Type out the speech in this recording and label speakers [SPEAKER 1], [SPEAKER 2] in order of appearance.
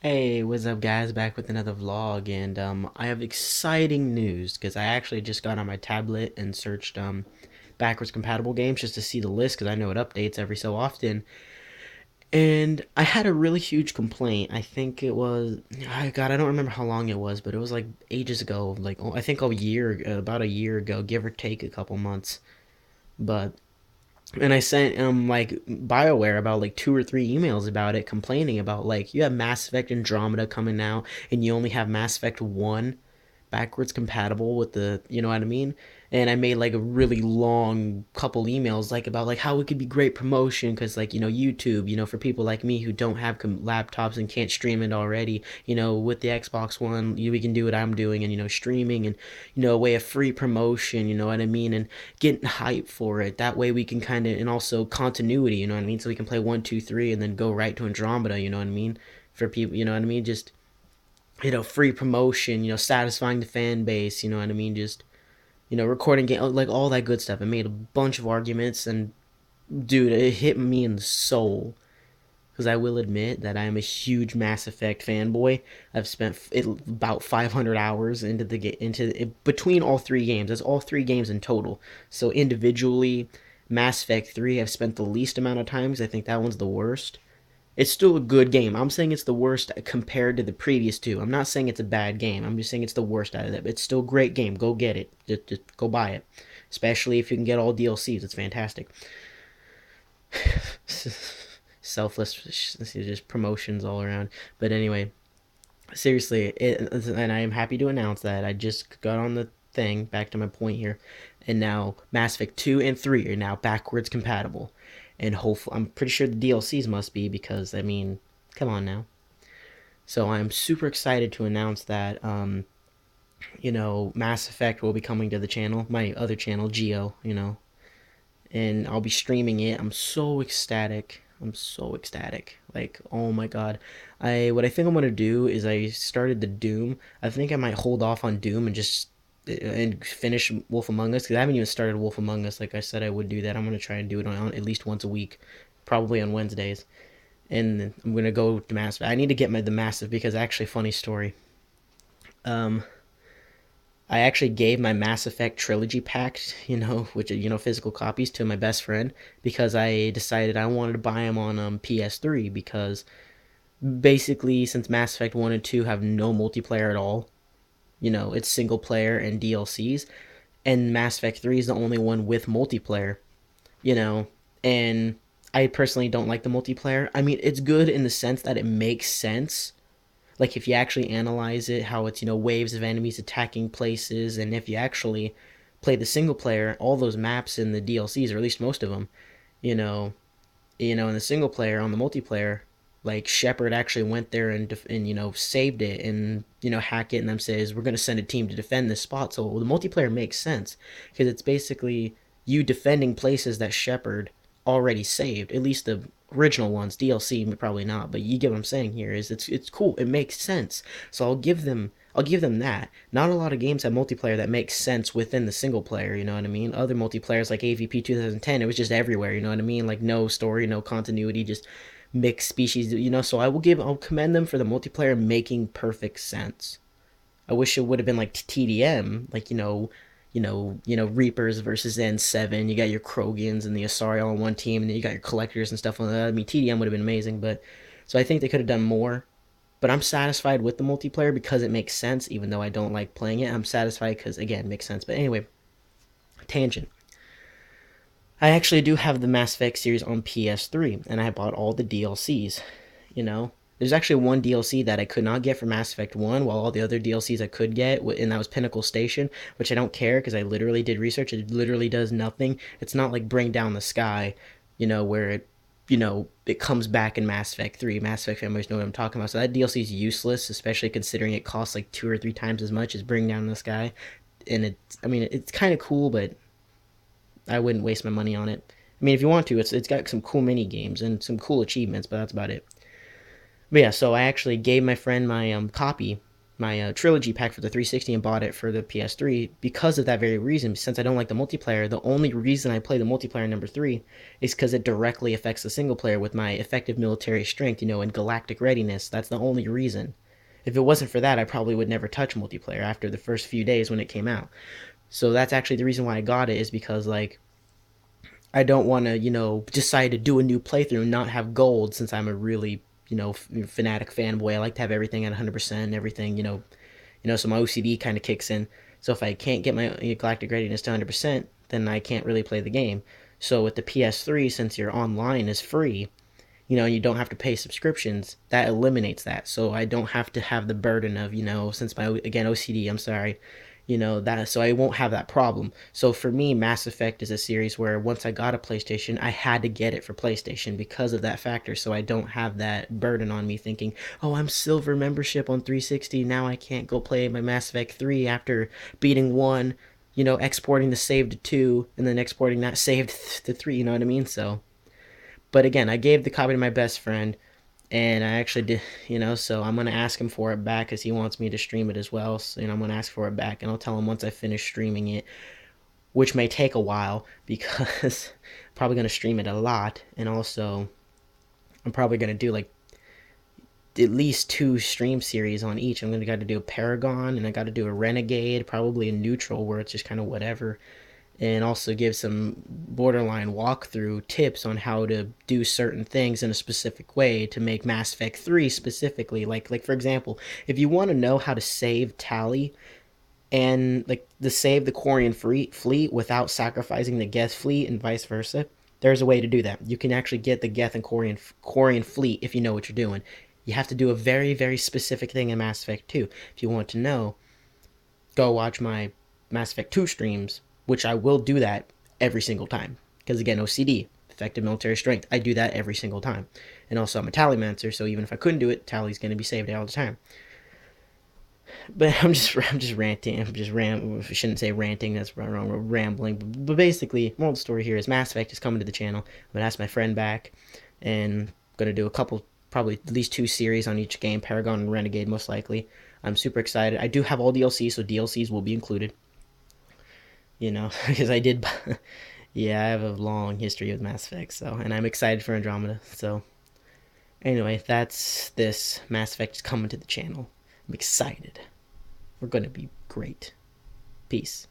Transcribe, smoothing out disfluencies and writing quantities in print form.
[SPEAKER 1] Hey, what's up, guys? Back with another vlog, and I have exciting news because I actually just got on my tablet and searched backwards compatible games just to see the list because I know it updates every so often. And I had a really huge complaint. I think it was, God, I don't remember how long it was, but it was like ages ago. Like I think about a year ago, give or take a couple months. But and I sent like BioWare about like two or three emails about it, complaining about like you have Mass Effect Andromeda coming now, and you only have Mass Effect One backwards compatible with the, you know what I mean? And I made like a really long couple emails like about like how it could be great promotion because like YouTube, for people like me who don't have laptops and can't stream it already, with the Xbox One, we can do what I'm doing and streaming and a way of free promotion, you know what I mean, and getting hype for it. That way we can kind of, and also continuity, you know what I mean, so we can play one, two, three, and then go right to Andromeda, you know what I mean, for people, you know what I mean, just free promotion, satisfying the fan base, you know what I mean? Just, recording game, like all that good stuff. I made a bunch of arguments, and dude, it hit me in the soul. Because I will admit that I am a huge Mass Effect fanboy. I've spent about 500 hours between all three games. That's all three games in total. So individually, Mass Effect 3 I've spent the least amount of times. I think that one's the worst. It's still a good game. I'm saying it's the worst compared to the previous two. I'm not saying it's a bad game. I'm just saying it's the worst out of them. It's still a great game. Go get it. Just go buy it. Especially if you can get all DLCs. It's fantastic. Selfless, just promotions all around. But anyway, seriously, and I am happy to announce that I just got on the thing, back to my point here, and now Mass Effect 2 and 3 are now backwards compatible. And hopefully, I'm pretty sure the DLCs must be because, I mean, come on now. So I'm super excited to announce that, Mass Effect will be coming to the channel, my other channel, Geo, and I'll be streaming it. I'm so ecstatic. I'm so ecstatic. Like, oh my god. What I think I'm gonna do is I started the Doom. I think I might hold off on Doom and finish Wolf Among Us because I haven't even started Wolf Among Us. Like I said, I would do that. I'm gonna try and do it on at least once a week, probably on Wednesdays. And I'm gonna go to Massive. I need to get the Massive because actually, funny story. Um, I actually gave my Mass Effect trilogy pack, which physical copies, to my best friend because I decided I wanted to buy them on PS3 because basically since Mass Effect 1 and 2 have no multiplayer at all, it's single player and DLCs, and Mass Effect 3 is the only one with multiplayer, you know, and I personally don't like the multiplayer. I mean, it's good in the sense that it makes sense, like if you actually analyze it, how it's waves of enemies attacking places, and if you actually play the single player, all those maps in the DLCs, or at least most of them, you know, in the single player, on the multiplayer, like Shepard actually went there and saved it, and Hackett and them says we're gonna send a team to defend this spot. So the multiplayer makes sense because it's basically you defending places that Shepard already saved. At least the original ones. DLC probably not, but you get what I'm saying here. Is it's cool. It makes sense. So I'll give them that. Not a lot of games have multiplayer that makes sense within the single player, you know what I mean? Other multiplayers like AVP 2010, it was just everywhere, you know what I mean? Like no story, no continuity, just mixed species, so I'll commend them for the multiplayer making perfect sense. I wish it would have been like TDM, like Reapers versus N7. You got your Krogans and the Asari all on one team, and then you got your collectors and stuff like that. I mean, TDM would have been amazing, but so I think they could have done more. But I'm satisfied with the multiplayer because it makes sense, even though I don't like playing it. I'm satisfied because again, it makes sense. But anyway, tangent. I actually do have the Mass Effect series on PS3, and I bought all the DLCs. You know, there's actually one DLC that I could not get for Mass Effect 1, while all the other DLCs I could get, and that was Pinnacle Station, which I don't care because I literally did research. It literally does nothing. It's not like Bring Down the Sky, where it comes back in Mass Effect 3. Mass Effect families know what I'm talking about. So that DLC is useless, especially considering it costs like two or three times as much as Bring Down the Sky. And I mean, it's kind of cool, but I wouldn't waste my money on it. I mean, if you want to, it's got some cool mini games and some cool achievements, but that's about it. But yeah, so I actually gave my friend my copy, trilogy pack for the 360 and bought it for the PS3 because of that very reason. Since I don't like the multiplayer, the only reason I play the multiplayer number 3 is because it directly affects the single player with my effective military strength, and galactic readiness. That's the only reason. If it wasn't for that, I probably would never touch multiplayer after the first few days when it came out. So that's actually the reason why I got it, is because like I don't want to, decide to do a new playthrough and not have gold, since I'm a really, fanatic fanboy. I like to have everything at 100% and everything, so my OCD kind of kicks in. So if I can't get my galactic readiness to 100%, then I can't really play the game. So with the PS3, since your online is free, you don't have to pay subscriptions, that eliminates that. So I don't have to have the burden of, since my, again, OCD, I'm sorry, that, so I won't have that problem. So for me, Mass Effect is a series where once I got a PlayStation, I had to get it for PlayStation because of that factor. So I don't have that burden on me thinking, oh, I'm silver membership on 360, now I can't go play my Mass Effect 3 after beating 1, exporting the save to 2 and then exporting that save to 3, you know what I mean? So, but again, I gave the copy to my best friend, and I actually did, so I'm gonna ask him for it back because he wants me to stream it as well. So, I'm gonna ask for it back, and I'll tell him once I finish streaming it, which may take a while because I'm probably gonna stream it a lot, and also I'm probably gonna do like at least 2 stream series on each. I'm gonna got to do a Paragon, and I got to do a Renegade, probably a neutral where it's just kind of whatever, and also give some borderline walkthrough tips on how to do certain things in a specific way to make Mass Effect 3 specifically. Like for example, if you want to know how to save Tally and like to save the Quarian fleet without sacrificing the Geth fleet and vice versa, there's a way to do that. You can actually get the Geth and Quarian fleet if you know what you're doing. You have to do a very, very specific thing in Mass Effect 2. If you want to know, go watch my Mass Effect 2 streams, which I will do that every single time. Because again, OCD, effective military strength, I do that every single time. And also, I'm a Tallymancer, so even if I couldn't do it, Tally's going to be saved all the time. But I'm just ranting. I shouldn't say ranting. That's wrong. Rambling. But basically, moral of the story here is Mass Effect is coming to the channel. I'm gonna ask my friend back, and I'm gonna do a couple, probably at least 2 series on each game, Paragon and Renegade, most likely. I'm super excited. I do have all DLC, so DLCs will be included. Because I did. Yeah, I have a long history with Mass Effect, so, and I'm excited for Andromeda. So anyway, that's this. Mass Effect is coming to the channel. I'm excited. We're gonna be great. Peace.